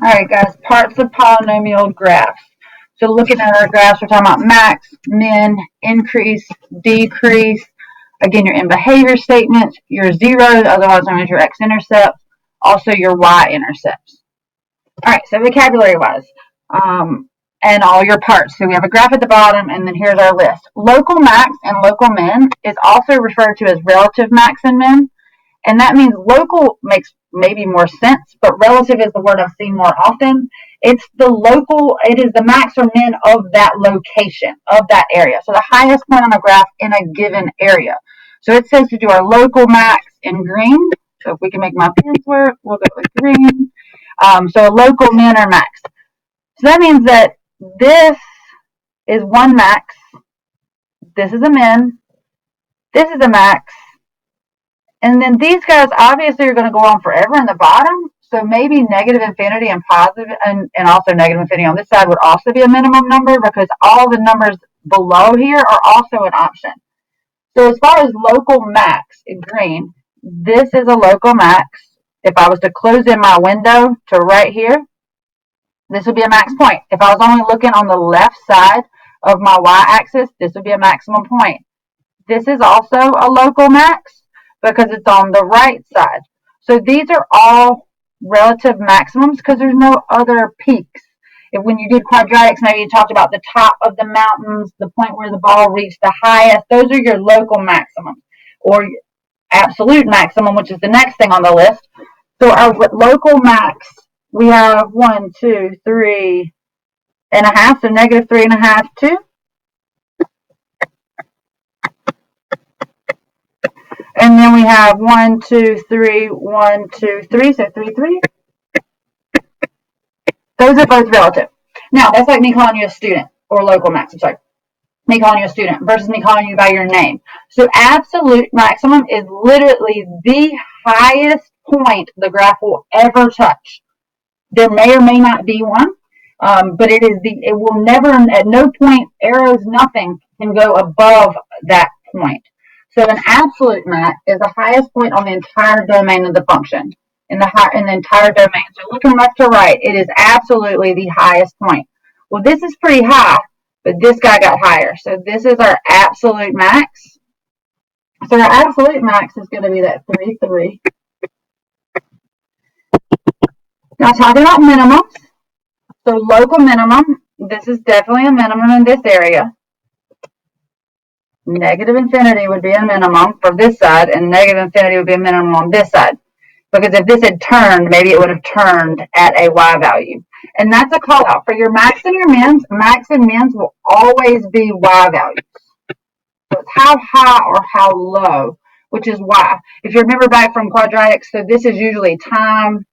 Alright guys, parts of polynomial graphs. So looking at our graphs, we're talking about max, min, increase, decrease. Again, your in behavior statements, your zeros, otherwise known as your x-intercepts, also your y-intercepts. Alright, so vocabulary-wise, and all your parts. So we have a graph at the bottom, and then here's our list. Local max and local min is also referred to as relative max and min. And that means local makes maybe more sense, but relative is the word I've seen more often. It's the local, it is the max or min of that location, of that area. So the highest point on a graph in a given area. So it says to do our local max in green. So if we can make my pens work, we'll go with green. So a local min or max. So that means that this is one max, this is a min, this is a max, and then these guys obviously are going to go on forever in the bottom. So maybe negative infinity and positive, and also negative infinity on this side would also be a minimum number because all the numbers below here are also an option. So as far as local max in green, this is a local max. If I was to close in my window to right here, this would be a max point. If I was only looking on the left side of my y-axis, this would be a maximum point. This is also a local max because it's on the right side. So these are all relative maximums because there's no other peaks. If when you did quadratics, maybe you talked about the top of the mountains, the point where the ball reached the highest. Those are your local maximums or absolute maximum, which is the next thing on the list. So our local max, we have 1, 2, 3 and a half, so negative 3.5, 2. And then we have 1, 2, 3, 1, 2, 3, so 3, 3. Those are both relative. Now, that's like me calling you a student, or local max, I'm sorry. Me calling you a student versus me calling you by your name. So absolute maximum is literally the highest point the graph will ever touch. There may or may not be one, but it will never, at no point, arrows, nothing can go above that point. So an absolute max is the highest point on the entire domain of the function, in the entire domain. So looking left to right, it is absolutely the highest point. Well, this is pretty high, but this guy got higher. So this is our absolute max. So our absolute max is going to be that 3, 3. Now talking about minimums. So local minimum, this is definitely a minimum in this area. Negative infinity would be a minimum for this side, and negative infinity would be a minimum on this side. Because if this had turned, maybe it would have turned at a y value. And that's a call out. For your max and your mins, max and mins will always be y values. So it's how high or how low, which is y. If you remember back from quadratics, so this is usually time.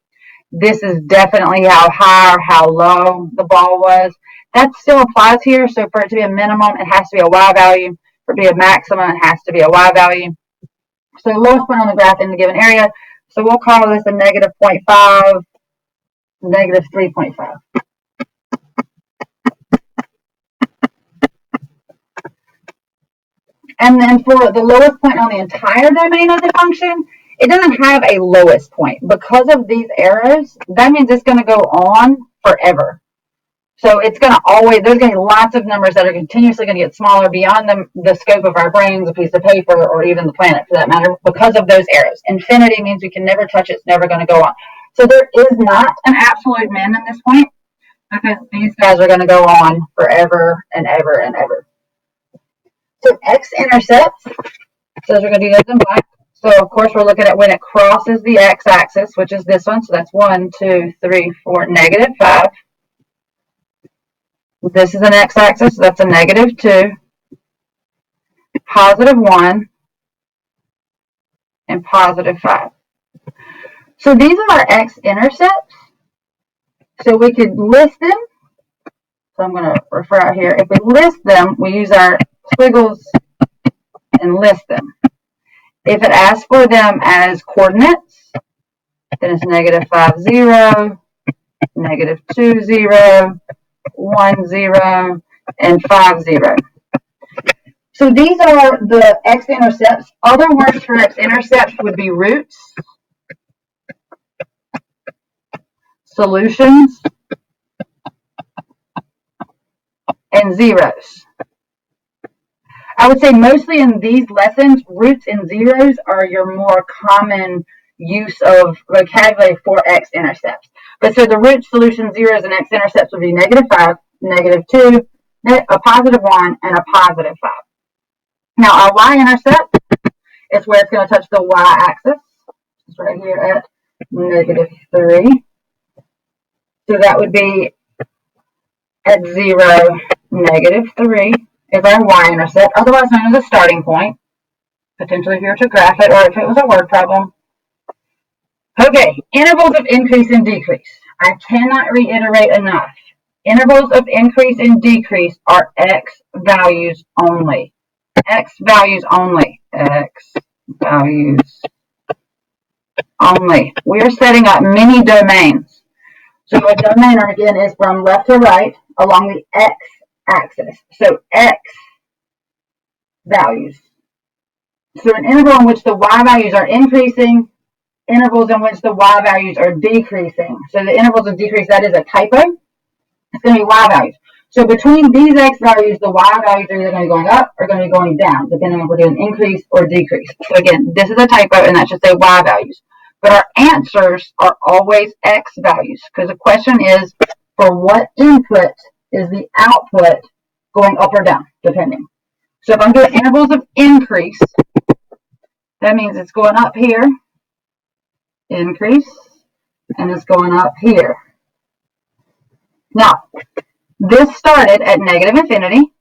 This is definitely how high or how low the ball was. That still applies here. So for it to be a minimum, it has to be a y value. For it to be a maximum, it has to be a y value. So the lowest point on the graph in the given area. So we'll call this a negative 0.5, negative 3.5. And then for the lowest point on the entire domain of the function, it doesn't have a lowest point. Because of these arrows, that means it's going to go on forever. So it's going to always, there's going to be lots of numbers that are continuously going to get smaller beyond the scope of our brains, a piece of paper, or even the planet for that matter, because of those arrows. Infinity means we can never touch it. It's never going to go on. So there is not an absolute min at this point because these guys are going to go on forever and ever and ever. So x-intercepts, so we're going to do those in black. So of course we're looking at when it crosses the x-axis, which is this one. So that's 1, 2, 3, 4, negative 5. This is an x-axis, so that's a negative 2, positive 1, and positive 5. So these are our x-intercepts. So we could list them. So I'm going to refer out here. If we list them, we use our squiggles and list them. If it asks for them as coordinates, then it's negative 5, 0, negative 2, 0, 1, 0, and 5, 0. So these are the x-intercepts. Other words for x-intercepts would be roots, solutions, zeros. I would say mostly in these lessons, roots and zeros are your more common use of vocabulary for x-intercepts. But so the root, solution, zeros, and x-intercepts would be -5, -2, a +1, and a +5. Now our y-intercept is where it's going to touch the y-axis. It's right here at -3. So that would be at 0, -3 is our y-intercept, otherwise known as a starting point, potentially if you were to graph it or if it was a word problem. Okay, intervals of increase and decrease. I cannot reiterate enough. Intervals of increase and decrease are x values only. X values only. X values only. We are setting up many domains. So a domain, again, is from left to right along the x-axis. So x values. So an interval in which the y values are increasing, intervals in which the y values are decreasing. So the intervals of decrease, that is a typo. It's going to be y values. So between these x values, the y values are either going to be going up or going to be going down, depending on if we're doing increase or decrease. So again, this is a typo, and that should say y values. But our answers are always x values, because the question is, for what input is the output going up or down, depending. So if I'm doing intervals of increase, that means it's going up here, increase, and it's going up here. Now, this started at -infinity,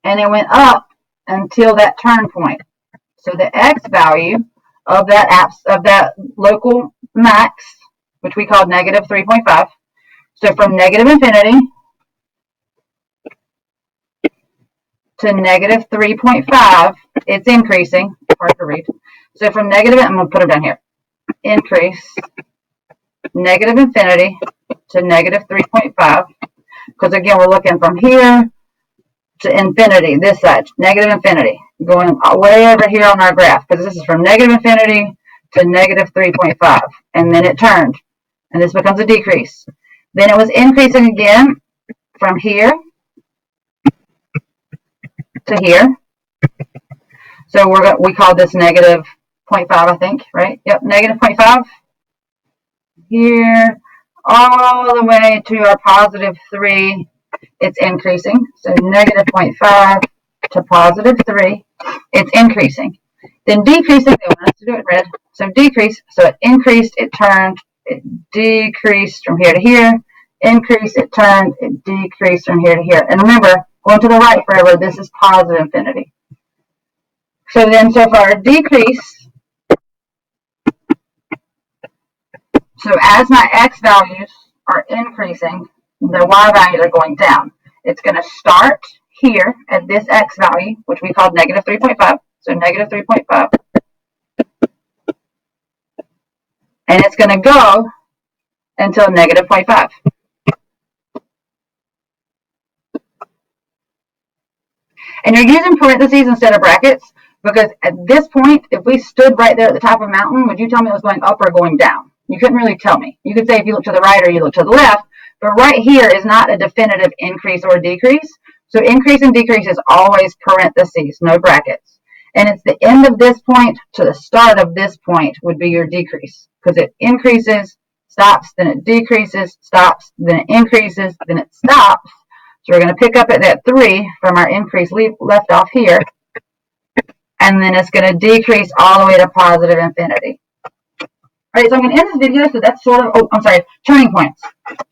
and it went up until that turn point. So the x value of that local max, which we called -3.5. So from -infinity to -3.5, it's increasing. Hard to read. So from I'm going to put it down here. Increase -infinity to -3.5. Because again, we're looking from here to infinity, this side, -infinity, going way over here on our graph, because this is from -infinity to -3.5, and then it turned, and this becomes a decrease. Then it was increasing again from here to here. So we call this -0.5, I think, right? Yep, -0.5 here, all the way to our +3. It's increasing. So -0.5 to +3, it's increasing. Then decreasing, they want us to do it red. So decrease, so it increased, it turned, it decreased from here to here, increase, it turned, it decreased from here to here. And remember, going to the right forever, this is +infinity. So then, so for our decrease, so as my x values are increasing, the y values are going down. It's going to start here at this x value, which we called -3.5. So -3.5. And it's going to go until -0.5. And you're using parentheses instead of brackets, because at this point, if we stood right there at the top of a mountain, would you tell me it was going up or going down? You couldn't really tell me. You could say if you look to the right or you look to the left, but right here is not a definitive increase or decrease. So increase and decrease is always parentheses, no brackets. And it's the end of this point to the start of this point would be your decrease, because it increases, stops, then it decreases, stops, then it increases, then it stops. So we're going to pick up at that 3 from our increase left off here, and then it's going to decrease all the way to +infinity. All right, so I'm going to end this video, so that's sort of, turning points.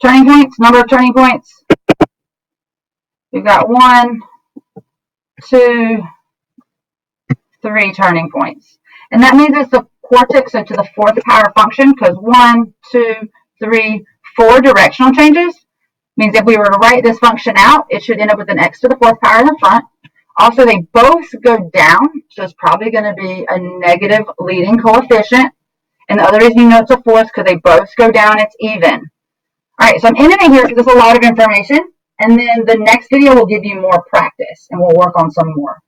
Turning points, number of turning points. We've got 1, 2, 3 turning points. And that means it's the quartic, so to the 4th power function, because 1, 2, 3, 4 directional changes. Means if we were to write this function out, it should end up with an x to the 4th power in the front. Also, they both go down, so it's probably going to be a negative leading coefficient. And the other reason you know it's a force, because they both go down, it's even. All right, so I'm ending it here because there's a lot of information. And then the next video will give you more practice, and we'll work on some more.